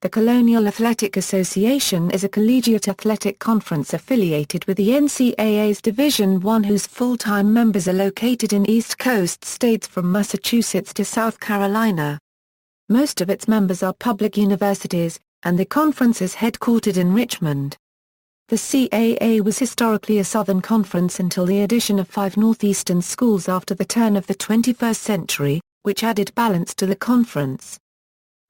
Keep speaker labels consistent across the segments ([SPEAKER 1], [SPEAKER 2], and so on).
[SPEAKER 1] The Colonial Athletic Association is a collegiate athletic conference affiliated with the NCAA's Division I whose full-time members are located in East Coast states from Massachusetts to South Carolina. Most of its members are public universities, and the conference is headquartered in Richmond. The CAA was historically a Southern conference until the addition of 5 Northeastern schools after the turn of the 21st century, which added balance to the conference.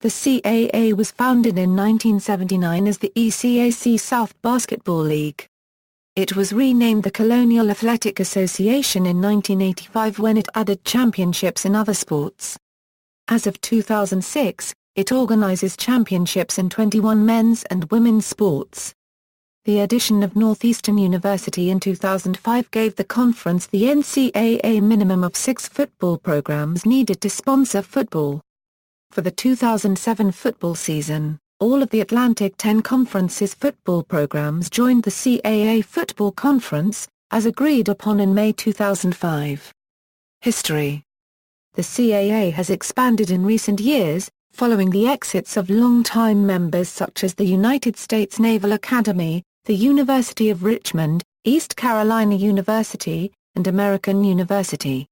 [SPEAKER 1] The CAA was founded in 1979 as the ECAC South Basketball League. It was renamed the Colonial Athletic Association in 1985 when it added championships in other sports. As of 2006, it organizes championships in 21 men's and women's sports. The addition of Northeastern University in 2005 gave the conference the NCAA minimum of 6 football programs needed to sponsor football. For the 2007 football season, all of the Atlantic 10 Conference's football programs joined the Caa Football Conference, as agreed upon in May 2005. History. The Caa has expanded in recent years, following the exits of long-time members such as the United States Naval Academy, the University of Richmond, East Carolina University, and American University.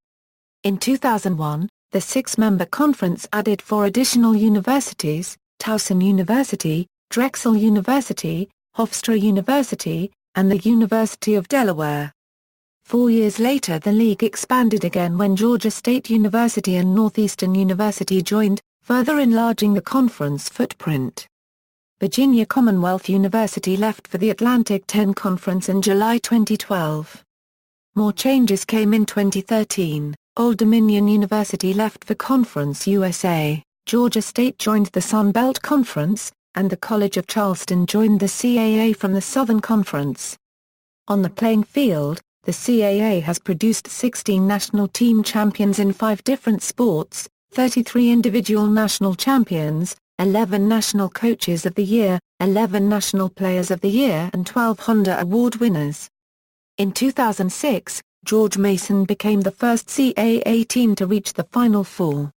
[SPEAKER 1] In 2001, the 6-member conference added 4 additional universities: Towson University, Drexel University, Hofstra University, and the University of Delaware. 4 years later the league expanded again when Georgia State University and Northeastern University joined, further enlarging the conference footprint. Virginia Commonwealth University left for the Atlantic 10 Conference in July 2012. More changes came in 2013. Old Dominion University left for Conference USA, Georgia State joined the Sun Belt Conference, and the College of Charleston joined the CAA from the Southern Conference. On the playing field, the CAA has produced 16 national team champions in 5 different sports, 33 individual national champions, 11 National Coaches of the Year, 11 National Players of the Year and 12 Honda Award winners. In 2006, George Mason became the first CAA team to reach the Final Four.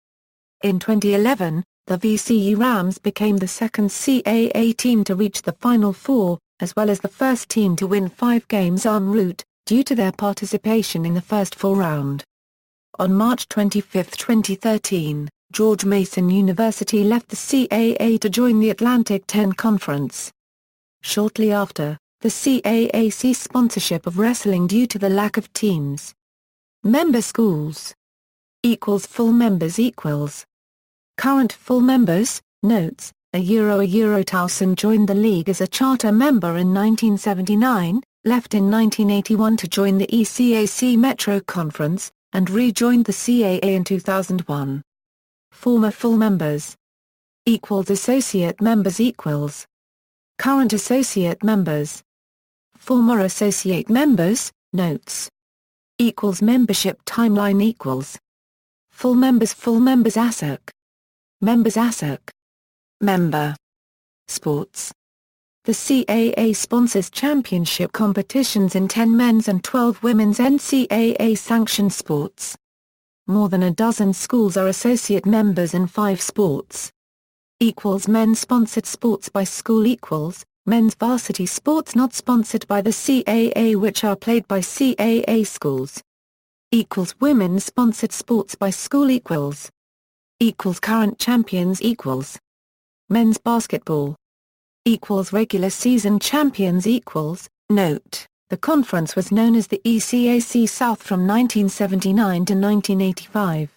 [SPEAKER 1] In 2011, the VCU Rams became the second CAA team to reach the Final Four, as well as the first team to win 5 games en route, due to their participation in the first 4 round. On March 25, 2013, George Mason University left the CAA to join the Atlantic 10 Conference. Shortly after, the CAA ceased sponsorship of wrestling due to the lack of teams. Member schools equals full members equals. Current full members, notes, Towson joined the league as a charter member in 1979, left in 1981 to join the ECAC Metro Conference, and rejoined the CAA in 2001. Former full members equals associate members equals. Current associate members. Former associate members, notes. Equals membership timeline equals. Full members ASOC. Members ASOC. Member. Sports. The CAA sponsors championship competitions in 10 men's and 12 women's NCAA-sanctioned sports. More than a dozen schools are associate members in 5 sports. Equals men's-sponsored sports by school equals, men's varsity sports not sponsored by the CAA which are played by CAA schools. Equals women's-sponsored sports by school equals. Equals current champions equals. Men's basketball. Equals regular season champions equals, note. The conference was known as the ECAC South from 1979 to 1985.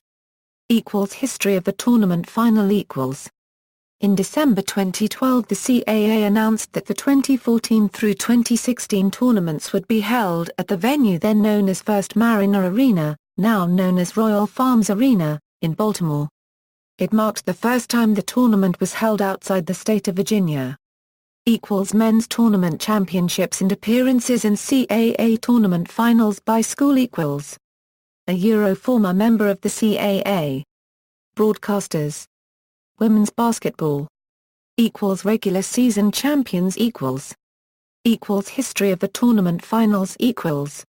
[SPEAKER 1] Equals history of the tournament final equals. In December 2012 the CAA announced that the 2014 through 2016 tournaments would be held at the venue then known as First Mariner Arena, now known as Royal Farms Arena, in Baltimore. It marked the first time the tournament was held outside the state of Virginia. Equals men's tournament championships and appearances in CAA tournament finals by school equals. Former member of the CAA. Broadcasters. Women's basketball. Equals regular season champions equals. Equals history of the tournament finals equals.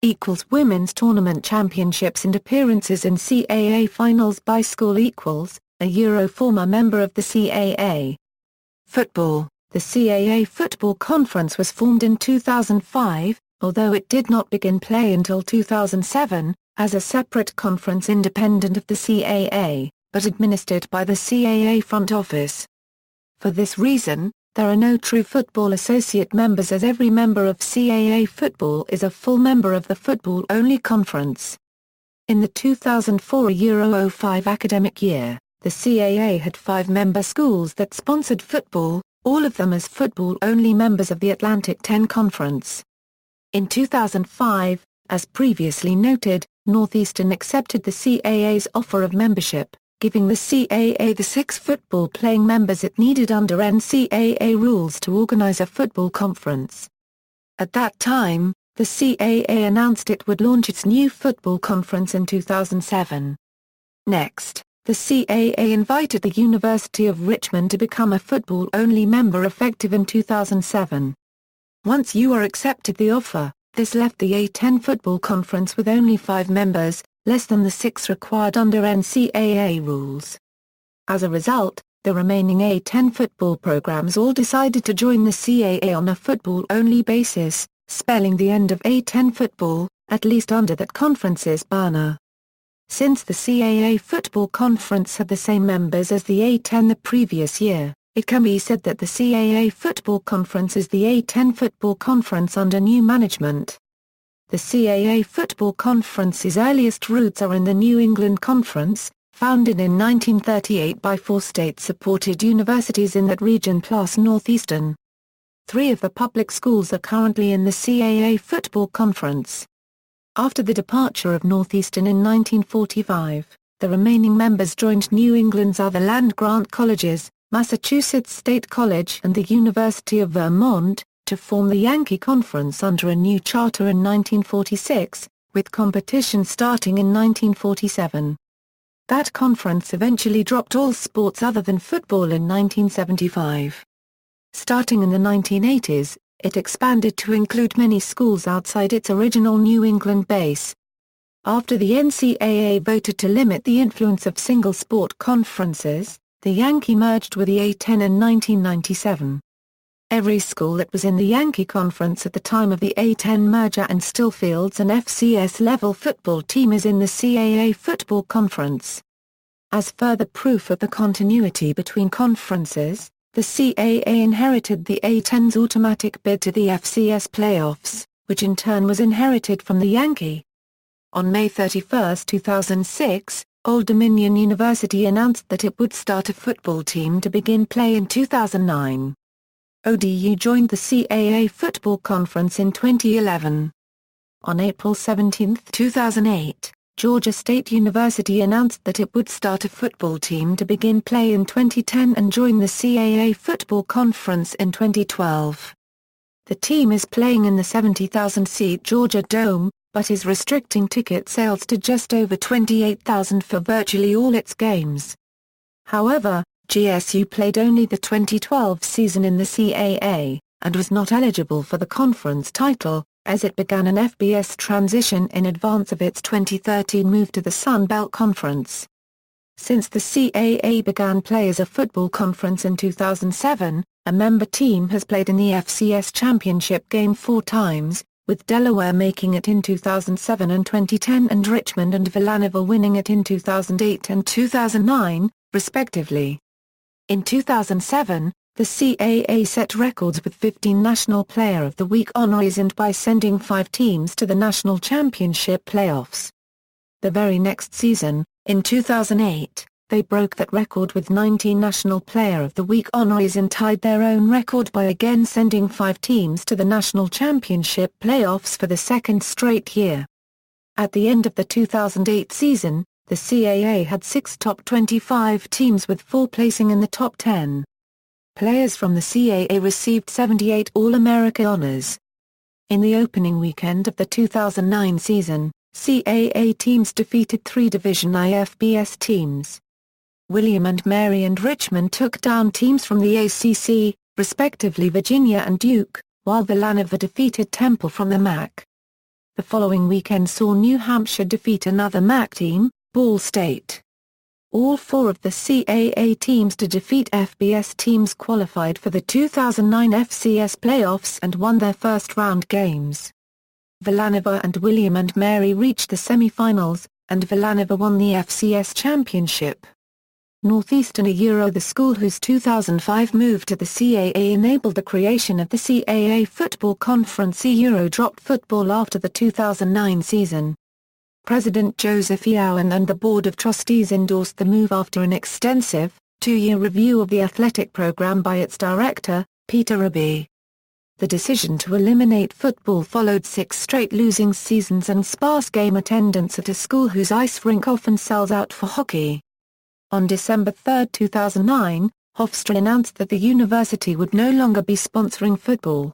[SPEAKER 1] Equals women's tournament championships and appearances in CAA finals by school equals. Former member of the CAA. Football. The Caa Football Conference was formed in 2005, although it did not begin play until 2007, as a separate conference independent of the Caa, but administered by the Caa front office. For this reason, there are no true football associate members, as every member of Caa football is a full member of the football-only conference. In the 2004-05 academic year, the Caa had 5 member schools that sponsored football, all of them as football-only members of the Atlantic 10 Conference. In 2005, as previously noted, Northeastern accepted the Caa's offer of membership, giving the Caa the 6 football-playing members it needed under NCAA rules to organize a football conference. At that time, the Caa announced it would launch its new football conference in 2007. Next, the Caa invited the University of Richmond to become a football-only member effective in 2007. Once UR accepted the offer, this left the A10 Football Conference with only 5 members, less than the 6 required under NCAA rules. As a result, the remaining A10 football programs all decided to join the Caa on a football-only basis, spelling the end of A10 football, at least under that conference's banner. Since the Caa Football Conference had the same members as the A10 the previous year, it can be said that the Caa Football Conference is the A10 Football Conference under new management. The Caa Football Conference's earliest roots are in the New England Conference, founded in 1938 by 4 state-supported universities in that region plus Northeastern. 3 of the public schools are currently in the Caa Football Conference. After the departure of Northeastern in 1945, the remaining members joined New England's other land-grant colleges, Massachusetts State College and the University of Vermont, to form the Yankee Conference under a new charter in 1946, with competition starting in 1947. That conference eventually dropped all sports other than football in 1975. Starting in the 1980s, it expanded to include many schools outside its original New England base. After the NCAA voted to limit the influence of single-sport conferences, the Yankee merged with the A10 in 1997. Every school that was in the Yankee Conference at the time of the A10 merger and still fields an FCS-level football team is in the Caa Football Conference. As further proof of the continuity between conferences, the Caa inherited the A10's automatic bid to the FCS playoffs, which in turn was inherited from the Yankee. On May 31, 2006, Old Dominion University announced that it would start a football team to begin play in 2009. ODU joined the Caa Football Conference in 2011. On April 17, 2008, Georgia State University announced that it would start a football team to begin play in 2010 and join the Caa Football Conference in 2012. The team is playing in the 70,000-seat Georgia Dome, but is restricting ticket sales to just over 28,000 for virtually all its games. However, GSU played only the 2012 season in the Caa, and was not eligible for the conference title, as it began an FBS transition in advance of its 2013 move to the Sun Belt Conference. Since the Caa began play as a football conference in 2007, a member team has played in the FCS championship game 4 times, with Delaware making it in 2007 and 2010 and Richmond and Villanova winning it in 2008 and 2009, respectively. In 2007, the Caa set records with 15 National Player of the Week honorees and by sending 5 teams to the national championship playoffs. The very next season, in 2008, they broke that record with 19 National Player of the Week honorees and tied their own record by again sending 5 teams to the national championship playoffs for the second straight year. At the end of the 2008 season, the Caa had 6 top 25 teams with 4 placing in the top 10. Players from the Caa received 78 All-America honors. In the opening weekend of the 2009 season, Caa teams defeated 3 Division I FBS teams. William and Mary and Richmond took down teams from the ACC, respectively Virginia and Duke, while Villanova defeated Temple from the MAC. The following weekend saw New Hampshire defeat another MAC team, Ball State. All four of the CAA teams to defeat FBS teams qualified for the 2009 FCS playoffs and won their first-round games. Villanova and William and Mary reached the semi-finals, and Villanova won the FCS championship. Northeastern the school whose 2005 move to the CAA enabled the creation of the Caa Football Conference dropped football after the 2009 season. President Joseph E. Owen and the Board of Trustees endorsed the move after an extensive, two-year review of the athletic program by its director, Peter Raby. The decision to eliminate football followed 6 straight losing seasons and sparse game attendance at a school whose ice rink often sells out for hockey. On December 3, 2009, Hofstra announced that the university would no longer be sponsoring football.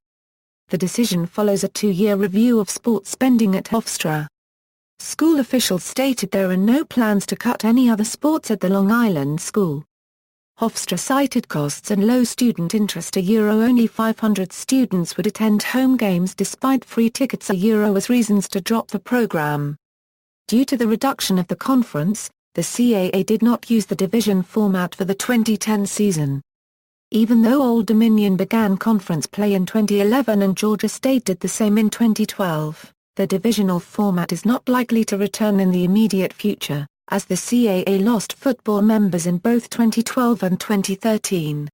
[SPEAKER 1] The decision follows a 2-year review of sports spending at Hofstra. School officials stated there are no plans to cut any other sports at the Long Island school. Hofstra cited costs and low student interest. Only 500 students would attend home games despite free tickets as reasons to drop the program. Due to the reduction of the conference, the CAA did not use the division format for the 2010 season. Even though Old Dominion began conference play in 2011 and Georgia State did the same in 2012, the divisional format is not likely to return in the immediate future, as the CAA lost football members in both 2012 and 2013.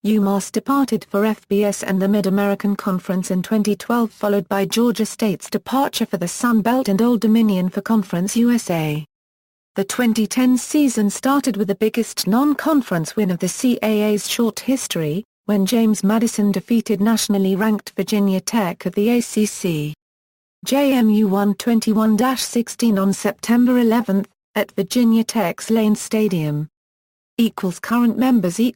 [SPEAKER 1] UMass departed for FBS and the Mid-American Conference in 2012, followed by Georgia State's departure for the Sun Belt and Old Dominion for Conference USA. The 2010 season started with the biggest non-conference win of the CAA's short history, when James Madison defeated nationally ranked Virginia Tech at the ACC. JMU won 21-16 on September 11, at Virginia Tech's Lane Stadium. Current members The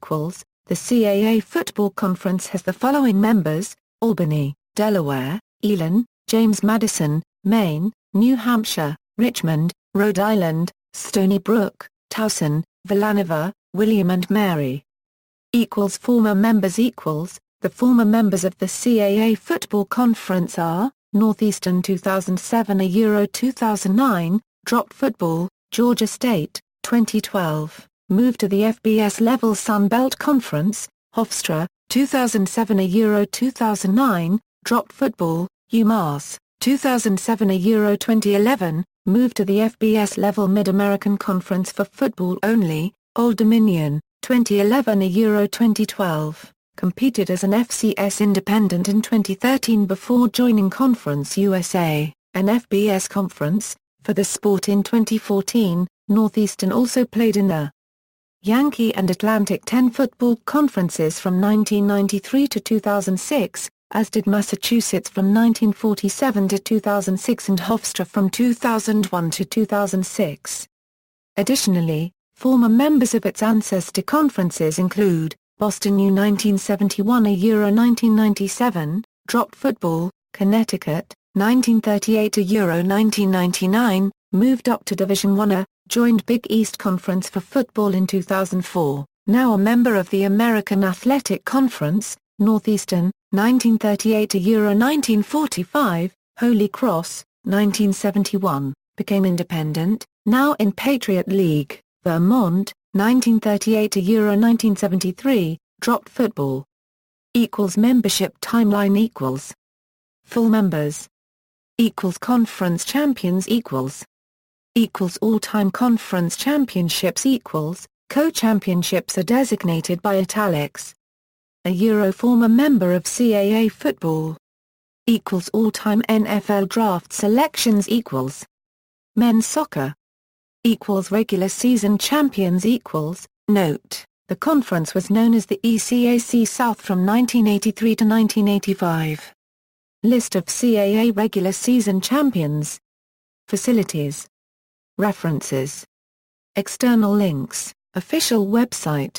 [SPEAKER 1] Caa Football Conference has the following members: Albany, Delaware, Elon, James Madison, Maine, New Hampshire, Richmond, Rhode Island, Stony Brook, Towson, Villanova, William and Mary. Former members The former members of the Caa Football Conference are Northeastern 2007 Euro 2009, dropped football, Georgia State, 2012, moved to the FBS level Sun Belt Conference, Hofstra, 2007 Euro 2009, dropped football, UMass, 2007 Euro 2011, moved to the FBS level Mid-American Conference for football only, Old Dominion, 2011 Euro 2012. Competed as an FCS independent in 2013 before joining Conference USA, an FBS conference, for the sport in 2014. Northeastern also played in the Yankee and Atlantic 10 football conferences from 1993 to 2006, as did Massachusetts from 1947 to 2006 and Hofstra from 2001 to 2006. Additionally, former members of its ancestor conferences include Boston U 1971 Euro 1997, dropped football, Connecticut, 1938 Euro 1999, moved up to Division I, joined Big East Conference for football in 2004, now a member of the American Athletic Conference, Northeastern, 1938 Euro 1945, Holy Cross, 1971, became independent, now in Patriot League, Vermont, 1938 Euro 1973, dropped football. Membership timeline Full members Conference champions All-time conference championships Co-championships are designated by italics. A Euro former member of Caa football All-time NFL draft selections Men's soccer Regular season champions Note, the conference was known as the ECAC South from 1983 to 1985. List of CAA regular season champions. Facilities. References. External links, official website.